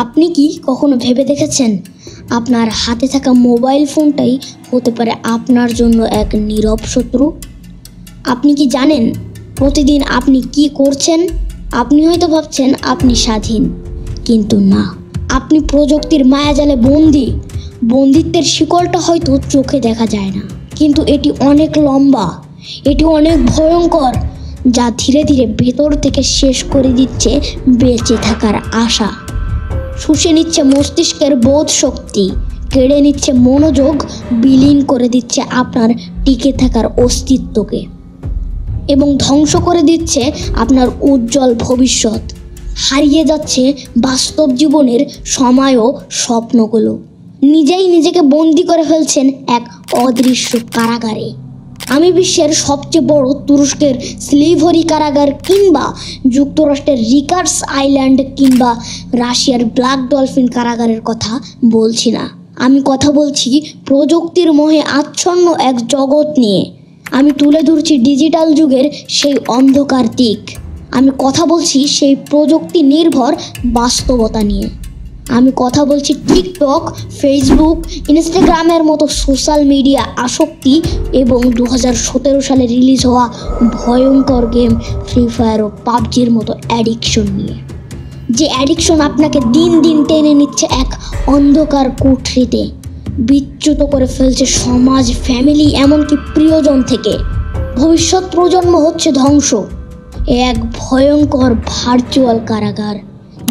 আপনি কি কখনো ভেবে দেখেছেন আপনার হাতে থাকা মোবাইল ফোনটাই হতে পারে আপনার জন্য এক নীরব শত্রু? আপনি কি জানেন প্রতিদিন আপনি কি করছেন? আপনি হয়তো ভাবছেন আপনি স্বাধীন, কিন্তু না, আপনি প্রযুক্তির মায়াজালে বন্দী। বন্দিত্বের শিকলটা হয়তো চোখে দেখা যায় না, কিন্তু এটি অনেক লম্বা, এটি অনেক ভয়ঙ্কর, যা ধীরে ধীরে ভেতর থেকে শেষ করে দিচ্ছে বেঁচে থাকার আশা, শুষে নিচ্ছে মস্তিষ্কের বোধ শক্তি, কেড়ে নিচ্ছে মনোযোগ, বিলীন করে দিচ্ছে আপনার টিকে থাকার অস্তিত্বকে এবং ধ্বংস করে দিচ্ছে আপনার উজ্জ্বল ভবিষ্যৎ। হারিয়ে যাচ্ছে বাস্তব জীবনের সময় ও স্বপ্নগুলো। নিজেই নিজেকে বন্দি করে ফেলছেন এক অদৃশ্য কারাগারে। আমি বিশ্বের সবচেয়ে বড় তুরস্কের স্লিভরি কারাগার কিংবা যুক্তরাষ্ট্রের রিকার্স আইল্যান্ড কিংবা রাশিয়ার ব্ল্যাক ডলফিন কারাগারের কথা বলছি না। আমি কথা বলছি প্রযুক্তির মোহে আচ্ছন্ন এক জগৎ নিয়ে। আমি তুলে ধরছি ডিজিটাল যুগের সেই অন্ধকার দিক। আমি কথা বলছি সেই প্রযুক্তি নির্ভর বাস্তবতা নিয়ে। আমি কথা বলছি টিকটক, ফেসবুক, ইনস্টাগ্রামের মতো সোশ্যাল মিডিয়া আসক্তি এবং 2017 সালে রিলিজ হওয়া ভয়ঙ্কর গেম ফ্রি ফায়ার ও পাবজির মতো অ্যাডিকশন নিয়ে। যে অ্যাডিকশন আপনাকে দিন দিন টেনে নিচ্ছে এক অন্ধকার কুঠরিতে, বিচ্যুত করে ফেলছে সমাজ, ফ্যামিলি, এমনকি প্রিয়জন থেকে। ভবিষ্যৎ প্রজন্ম হচ্ছে ধ্বংস। এক ভয়ঙ্কর ভার্চুয়াল কারাগার,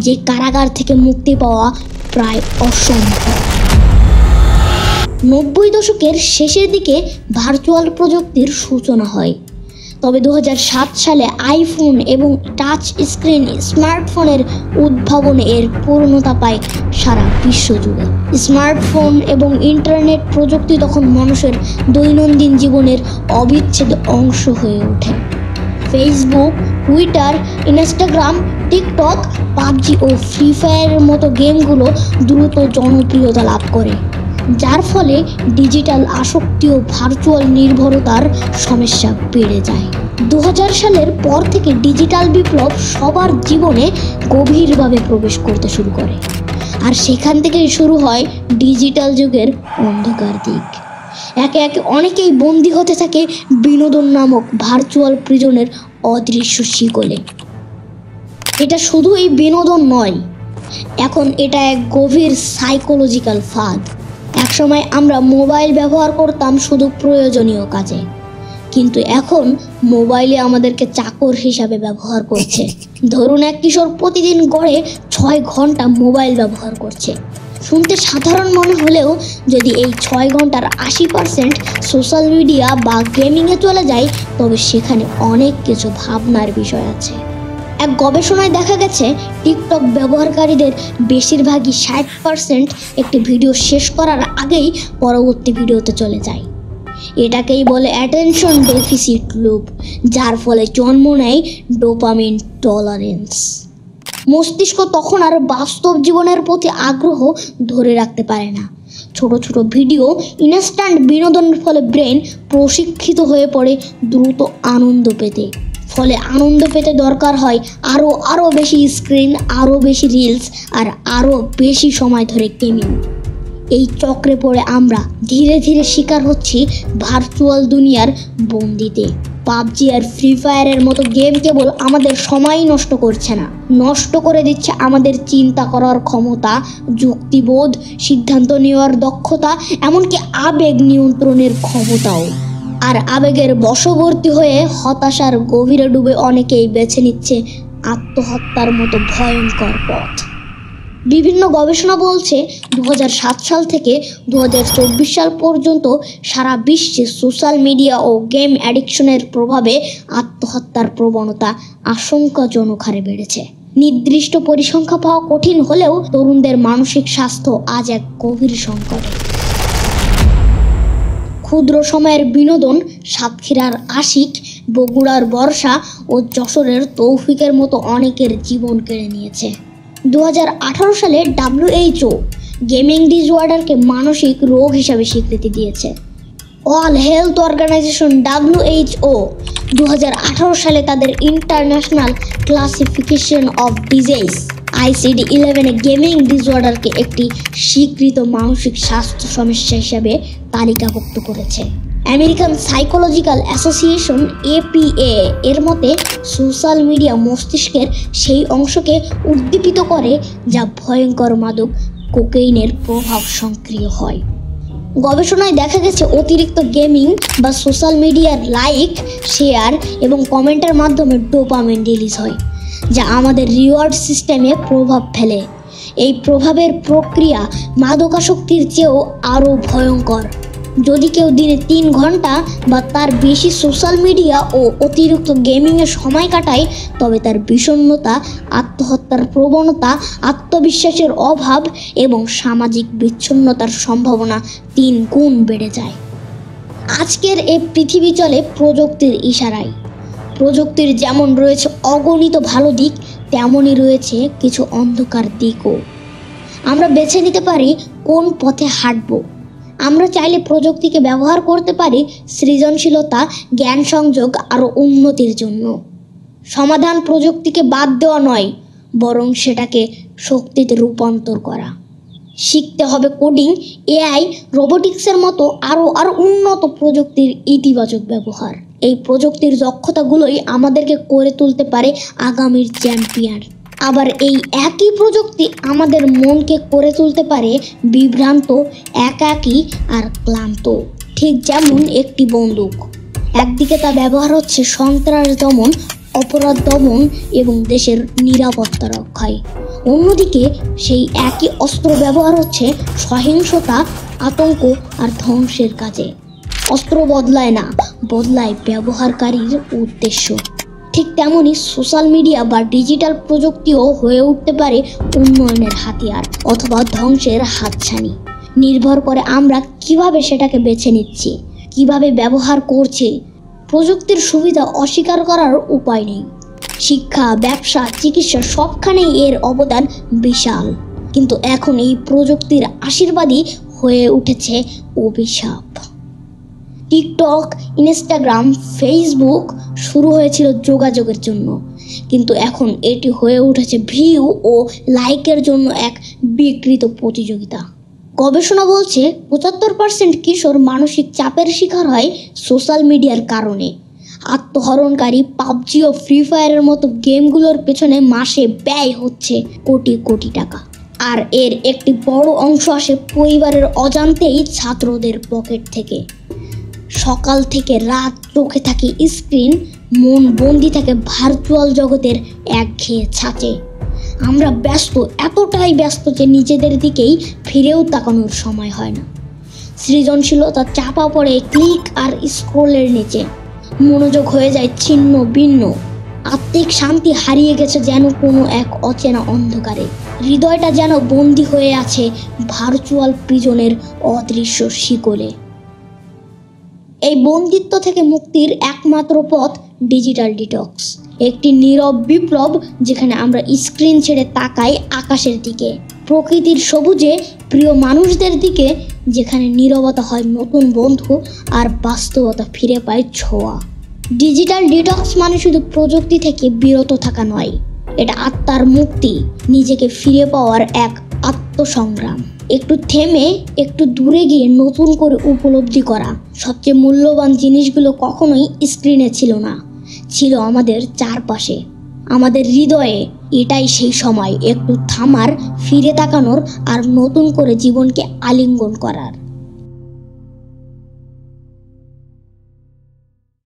যে কারাগার থেকে মুক্তি পাওয়া প্রায় অসম্ভব। 90 দশকের শেষের দিকে ভার্চুয়াল প্রযুক্তির সূচনা হয়, তবে 2007 সালে আইফোন এবং টাচ স্ক্রিন স্মার্টফোনের উদ্ভাবনে এর পূর্ণতা পায় সারা বিশ্বজুড়ে। স্মার্টফোন এবং ইন্টারনেট প্রযুক্তি তখন মানুষের দৈনন্দিন জীবনের অবিচ্ছেদ্য অংশ হয়ে ওঠে। Facebook, Twitter, Instagram, TikTok, PUBG ও ফ্রি ফায়ারের মতো গেমগুলো দ্রুত জনপ্রিয়তা লাভ করে, যার ফলে ডিজিটাল আসক্তি ও ভার্চুয়াল নির্ভরতার সমস্যা বেড়ে যায়। 2000 সালের পর থেকে ডিজিটাল বিপ্লব সবার জীবনে গভীরভাবে প্রবেশ করতে শুরু করে, আর সেখান থেকেই শুরু হয় ডিজিটাল যুগের অন্ধকার দিক। একে একে অনেকেই বন্দী হতে থাকে বিনোদন নামক ভার্চুয়াল প্রিজনের অদৃশ্য শিকলে। এটা শুধুই বিনোদন নয়, এখন এটা এক গভীর সাইকোলজিক্যাল ফাঁদ। একসময় আমরা মোবাইল ব্যবহার করতাম শুধু প্রয়োজনীয় কাজে, কিন্তু এখন মোবাইলে আমাদেরকে চাকর হিসাবে ব্যবহার করছে। ধরুন এক কিশোর প্রতিদিন গড়ে 6 ঘন্টা মোবাইল ব্যবহার করছে। শুনতে সাধারণ মনে হলেও যদি এই 6 ঘন্টার 80% সোশ্যাল মিডিয়া বা গেমিংয়ে চলে যায়, তবে সেখানে অনেক কিছু ভাবনার বিষয় আছে। এক গবেষণায় দেখা গেছে টিকটক ব্যবহারকারীদের বেশিরভাগই 60% একটি ভিডিও শেষ করার আগেই পরবর্তী ভিডিওতে চলে যায়। এটাকেই বলে অ্যাটেনশন ডেফিসিট লুপ, যার ফলে জন্ম নেয় ডোপামিন টলারেন্স। মস্তিষ্ক তখন আর বাস্তব জীবনের প্রতি আগ্রহ ধরে রাখতে পারে না। ছোট ছোট ভিডিও, ইনস্ট্যান্ট বিনোদনের ফলে ব্রেন প্রশিক্ষিত হয়ে পড়ে দ্রুত আনন্দ পেতে। ফলে আনন্দ পেতে দরকার হয় আরও বেশি স্ক্রিন, আরও বেশি রিলস আর আরও বেশি সময় ধরে গেমিং। এই চক্রে পড়ে আমরা ধীরে ধীরে শিকার হচ্ছি ভার্চুয়াল দুনিয়ার বন্দিতে। পাবজি আর ফ্রি ফায়ারের মতো গেম কেবল আমাদের সময়ই নষ্ট করছে না, নষ্ট করে দিচ্ছে আমাদের চিন্তা করার ক্ষমতা, যুক্তিবোধ, সিদ্ধান্ত নেওয়ার দক্ষতা, এমনকি আবেগ নিয়ন্ত্রণের ক্ষমতাও। আর আবেগের বশবর্তী হয়ে হতাশার গভীরে ডুবে অনেকেই বেছে নিচ্ছে আত্মহত্যার মতো ভয়ঙ্কর পথ। বিভিন্ন গবেষণা বলছে 2007 সাল থেকে 2024 সাল পর্যন্ত সারা বিশ্বে সোশ্যাল মিডিয়া ও গেম অ্যাডিকশনের প্রভাবে আত্মহত্যার প্রবণতা আশঙ্কাজনক হারে বেড়েছে। নির্দিষ্ট পরিসংখ্যা পাওয়া কঠিন হলেও তরুণদের মানসিক স্বাস্থ্য আজ এক গভীর সংকটে। ক্ষুদ্র সময়ের বিনোদন সাতক্ষীরার আশিক, বগুড়ার বর্ষা ও যশোরের তৌফিকের মতো অনেকের জীবন কেড়ে নিয়েছে। 2018 সালে WHO গেমিং ডিসঅর্ডারকে মানসিক রোগ হিসাবে স্বীকৃতি দিয়েছে। ওয়ার্ল্ড হেলথ অর্গানাইজেশন WHO 2018 সালে তাদের international classification of disease ICD-11 gaming ডিসঅর্ডারকে একটি স্বীকৃত মানসিক স্বাস্থ্য সমস্যা হিসেবে তালিকাভুক্ত করেছে। আমেরিকান সাইকোলজিক্যাল অ্যাসোসিয়েশন APA এর মতে সোশ্যাল মিডিয়া মস্তিষ্কের সেই অংশকে উদ্দীপিত করে যা ভয়ঙ্কর মাদক কোকেইনের প্রভাব সক্রিয় হয়। গবেষণায় দেখা গেছে অতিরিক্ত গেমিং বা সোশ্যাল মিডিয়ার লাইক, শেয়ার এবং কমেন্টের মাধ্যমে ডোপামিন রিলিজ হয়, যা আমাদের রিওয়ার্ড সিস্টেমে প্রভাব ফেলে। এই প্রভাবের প্রক্রিয়া মাদকাসক্তির চেয়েও আরও ভয়ঙ্কর। যদি কেউ দিনে 3 ঘন্টা বা তার বেশি সোশ্যাল মিডিয়া ও অতিরিক্ত গেমিংয়ে সময় কাটায়, তবে তার বিষণ্ণতা, আত্মহত্যার প্রবণতা, আত্মবিশ্বাসের অভাব এবং সামাজিক বিচ্ছিন্নতার সম্ভাবনা 3 গুণ বেড়ে যায়। আজকের এই পৃথিবী চলে প্রযুক্তির ইশারায়। প্রযুক্তির যেমন রয়েছে অগণিত ভালো দিক, তেমনই রয়েছে কিছু অন্ধকার দিকও। আমরা বেছে নিতে পারি কোন পথে হাঁটব। আমরা চাইলে প্রযুক্তিকে ব্যবহার করতে পারি সৃজনশীলতা, জ্ঞান সংযোগ আরও উন্নতির জন্য। সমাধান প্রযুক্তিকে বাদ দেওয়া নয়, বরং সেটাকে শক্তিতে রূপান্তর করা। শিখতে হবে কোডিং, AI, রোবোটিক্সের মতো আরও উন্নত প্রযুক্তির ইতিবাচক ব্যবহার। এই প্রযুক্তির দক্ষতাগুলোই আমাদেরকে করে তুলতে পারে আগামীর চ্যাম্পিয়ন। আবার এই একই প্রযুক্তি আমাদের মনকে করে তুলতে পারে বিভ্রান্ত, একাকী আর ক্লান্ত। ঠিক যেমন একটি বন্দুক, একদিকে তা ব্যবহার হচ্ছে সন্ত্রাস দমন, অপরাধ দমন এবং দেশের নিরাপত্তা রক্ষায়, অন্যদিকে সেই একই অস্ত্র ব্যবহার হচ্ছে সহিংসতা, আতঙ্ক আর ধ্বংসের কাজে। অস্ত্র বদলায় না, বদলায় ব্যবহারকারীর উদ্দেশ্য। ঠিক তেমনই সোশ্যাল মিডিয়া বা ডিজিটাল প্রযুক্তিও হয়ে উঠতে পারে উন্নয়নের হাতিয়ার অথবা ধ্বংসের হাতছানি। নির্ভর করে আমরা কিভাবে সেটাকে বেছে নিচ্ছি, কিভাবে ব্যবহার করছি। প্রযুক্তির সুবিধা অস্বীকার করার উপায় নেই। শিক্ষা, ব্যবসা, চিকিৎসা সবখানেই এর অবদান বিশাল। কিন্তু এখন এই প্রযুক্তির আশীর্বাদই হয়ে উঠেছে অভিশাপ। টিকটক, ইনস্টাগ্রাম, ফেসবুক শুরু হয়েছিল যোগাযোগের জন্য, কিন্তু এখন এটি হয়ে উঠেছে ভিউ ও লাইকের জন্য এক বিকৃত প্রতিযোগিতা। গবেষণা বলছে 75% কিশোর মানসিক চাপের শিকার হয় সোশ্যাল মিডিয়ার কারণে। আত্মহরণকারী পাবজি ও ফ্রি ফায়ারের মতো গেমগুলোর পেছনে মাসে ব্যয় হচ্ছে কোটি কোটি টাকা, আর এর একটি বড় অংশ আসে পরিবারের অজান্তেই ছাত্রদের পকেট থেকে। সকাল থেকে রাত চোখে থাকে স্ক্রিন, মন বন্দি থাকে ভার্চুয়াল জগতের একঘেয়ে ছাঁচে। আমরা ব্যস্ত, এতটাই ব্যস্ত যে নিজেদের দিকেই ফিরেও তাকানোর সময় হয় না। সৃজনশীলতা চাপা পড়ে ক্লিক আর স্ক্রোলের নিচে। মনোযোগ হয়ে যায় ছিন্ন ভিন্ন। আত্মিক শান্তি হারিয়ে গেছে যেন কোনো এক অচেনা অন্ধকারে। হৃদয়টা যেন বন্দী হয়ে আছে ভার্চুয়াল প্রিজনের অদৃশ্য শিকলে। এই বন্দিত্ব থেকে মুক্তির একমাত্র পথ ডিজিটাল ডিটক্স, একটি নীরব বিপ্লব যেখানে আমরা স্ক্রিন ছেড়ে তাকাই আকাশের দিকে, প্রকৃতির সবুজে, প্রিয় মানুষদের দিকে, যেখানে নীরবতা হয় নতুন বন্ধু আর বাস্তবতা ফিরে পায় ছোঁয়া। ডিজিটাল ডিটক্স মানে শুধু প্রযুক্তি থেকে বিরত থাকা নয়, এটা আত্মার মুক্তি, নিজেকে ফিরে পাওয়ার এক আত্মসংগ্রাম। একটু থেমে, একটু দূরে গিয়ে নতুন করে উপলব্ধি করা সবচেয়ে মূল্যবান জিনিসগুলো কখনোই স্ক্রিনে ছিল না, ছিল আমাদের চারপাশে, আমাদের হৃদয়ে। এটাই সেই সময় একটু থামার, ফিরে তাকানোর আর নতুন করে জীবনকে আলিঙ্গন করার।